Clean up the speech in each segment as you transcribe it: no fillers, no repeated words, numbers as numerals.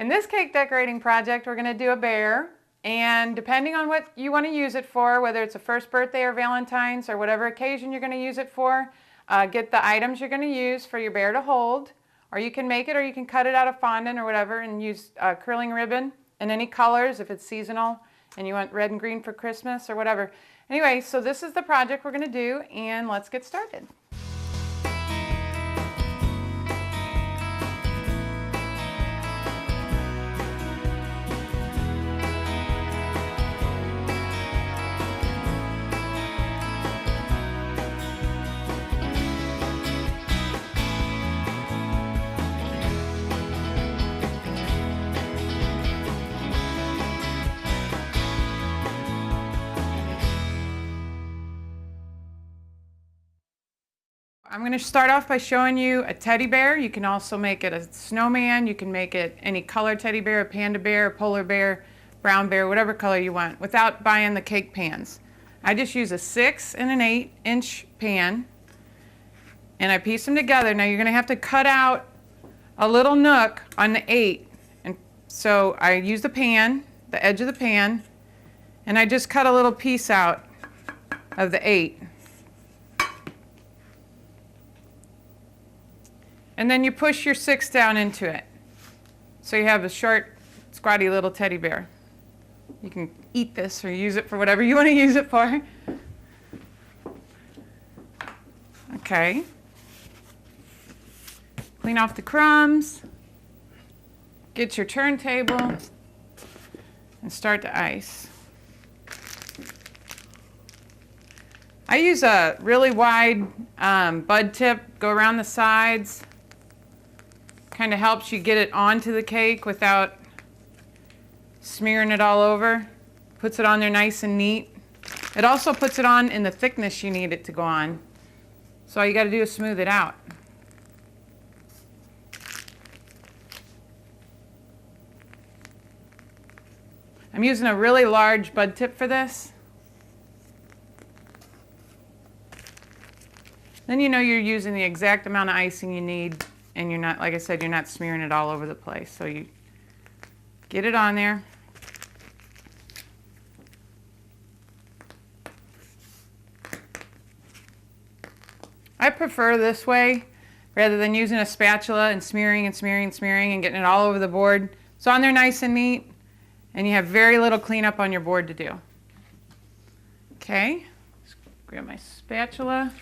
In this cake decorating project, we're going to do a bear, and depending on what you want to use it for, whether it's a first birthday or Valentine's or whatever occasion you're going to use it for, get the items you're going to use for your bear to hold, or you can make it or you can cut it out of fondant or whatever and use curling ribbon in any colors if it's seasonal and you want red and green for Christmas or whatever. Anyway, so this is the project we're going to do, and let's get started. I'm going to start off by showing you a teddy bear. You can also make it a snowman. You can make it any color teddy bear, a panda bear, a polar bear, brown bear, whatever color you want, without buying the cake pans. I just use a 6 and an 8-inch pan, and I piece them together. Now you're going to have to cut out a little nook on the 8, and so I use the pan, the edge of the pan, and I just cut a little piece out of the 8. And then you push your 6 down into it. So you have a short, squatty little teddy bear. You can eat this or use it for whatever you want to use it for. Okay. Clean off the crumbs. Get your turntable and start to ice. I use a really wide bud tip, go around the sides. Kind of helps you get it onto the cake without smearing it all over. Puts it on there nice and neat. It also puts it on in the thickness you need it to go on. So all you got to do is smooth it out. I'm using a really large bud tip for this. Then you know you're using the exact amount of icing you need. And you're not, like I said, you're not smearing it all over the place. So you get it on there. I prefer this way rather than using a spatula and smearing and smearing and smearing and getting it all over the board. It's on there nice and neat, and you have very little cleanup on your board to do. Okay, let's grab my spatula.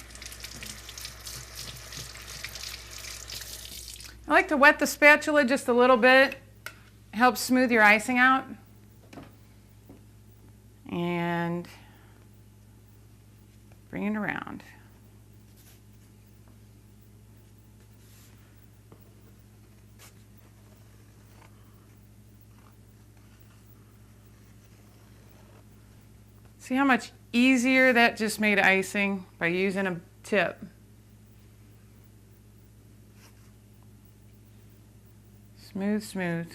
I like to wet the spatula just a little bit. It helps smooth your icing out. And bring it around. See how much easier that just made icing by using a tip. Smooth, smooth.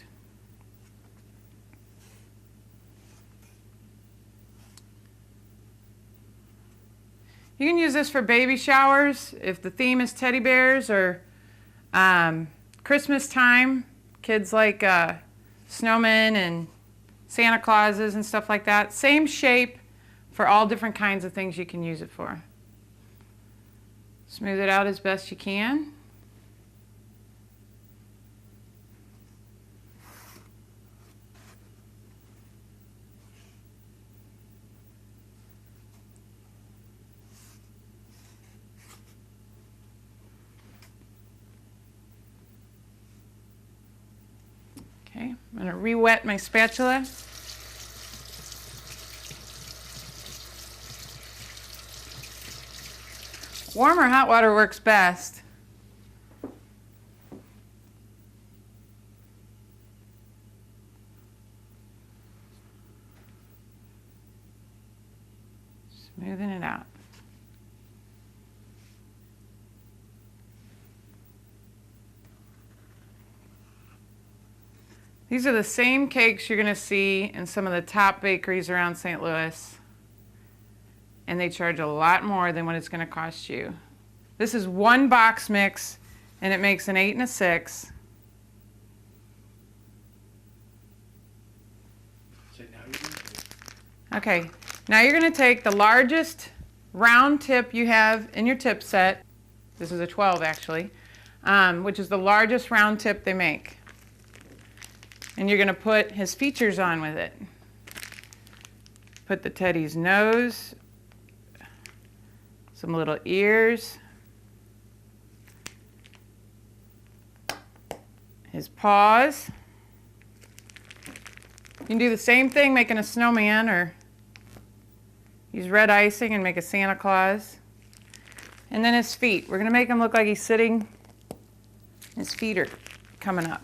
You can use this for baby showers if the theme is teddy bears, or Christmas time. Kids like snowmen and Santa Clauses and stuff like that. Same shape for all different kinds of things you can use it for. Smooth it out as best you can. Okay, I'm going to re-wet my spatula. Warm or hot water works best. Smoothing it out. These are the same cakes you're going to see in some of the top bakeries around St. Louis. And they charge a lot more than what it's going to cost you. This is one box mix, and it makes an 8 and a 6. Okay, now you're going to take the largest round tip you have in your tip set. This is a 12 actually, which is the largest round tip they make. And you're going to put his features on with it. Put the teddy's nose, some little ears, his paws. You can do the same thing making a snowman, or use red icing and make a Santa Claus. And then his feet. We're going to make him look like he's sitting. His feet are coming up.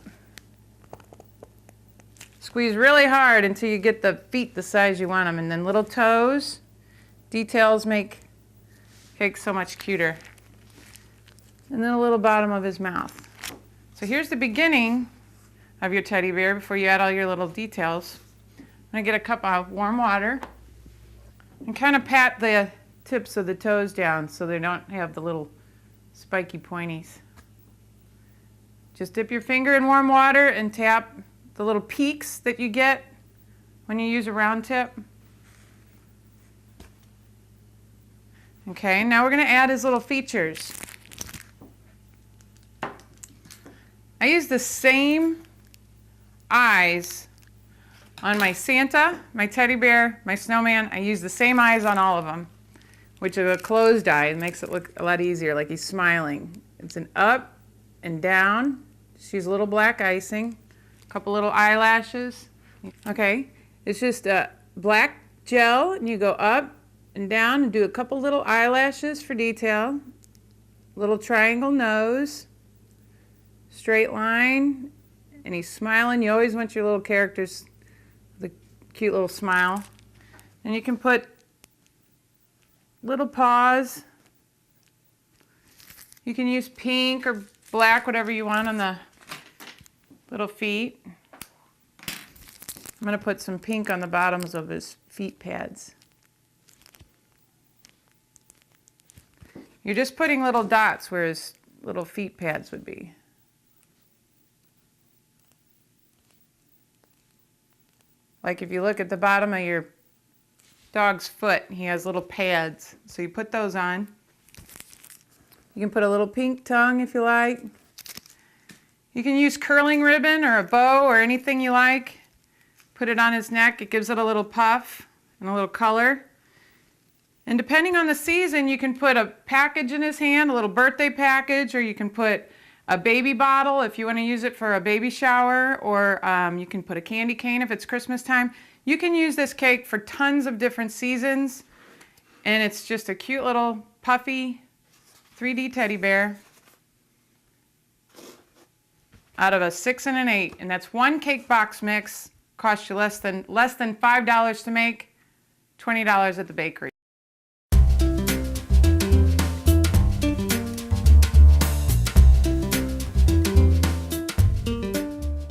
Squeeze really hard until you get the feet the size you want them. And then little toes. Details make cake so much cuter. And then a little bottom of his mouth. So here's the beginning of your teddy bear before you add all your little details. I'm going to get a cup of warm water and kind of pat the tips of the toes down so they don't have the little spiky pointies. Just dip your finger in warm water and tap the little peaks that you get when you use a round tip. Okay, now we're going to add his little features. I use the same eyes on my Santa, my teddy bear, my snowman. I use the same eyes on all of them, which is a closed eye. It makes it look a lot easier, like he's smiling. It's an up and down. Just use a little black icing, a couple little eyelashes. Okay, it's just a black gel, and you go up and down and do a couple little eyelashes for detail. Little triangle nose, straight line, and he's smiling. You always want your little characters with a cute little smile. And you can put little paws. You can use pink or black, whatever you want on the little feet. I'm going to put some pink on the bottoms of his feet pads. You're just putting little dots where his little feet pads would be. Like if you look at the bottom of your dog's foot, he has little pads. So you put those on. You can put a little pink tongue if you like. You can use curling ribbon or a bow or anything you like. Put it on his neck. It gives it a little puff and a little color. And depending on the season, you can put a package in his hand, a little birthday package, or you can put a baby bottle if you want to use it for a baby shower, or you can put a candy cane if it's Christmas time. You can use this cake for tons of different seasons, and it's just a cute little puffy 3D teddy bear out of a 6 and an 8, and that's one cake box mix. Costs you less than $5 to make, $20 at the bakery.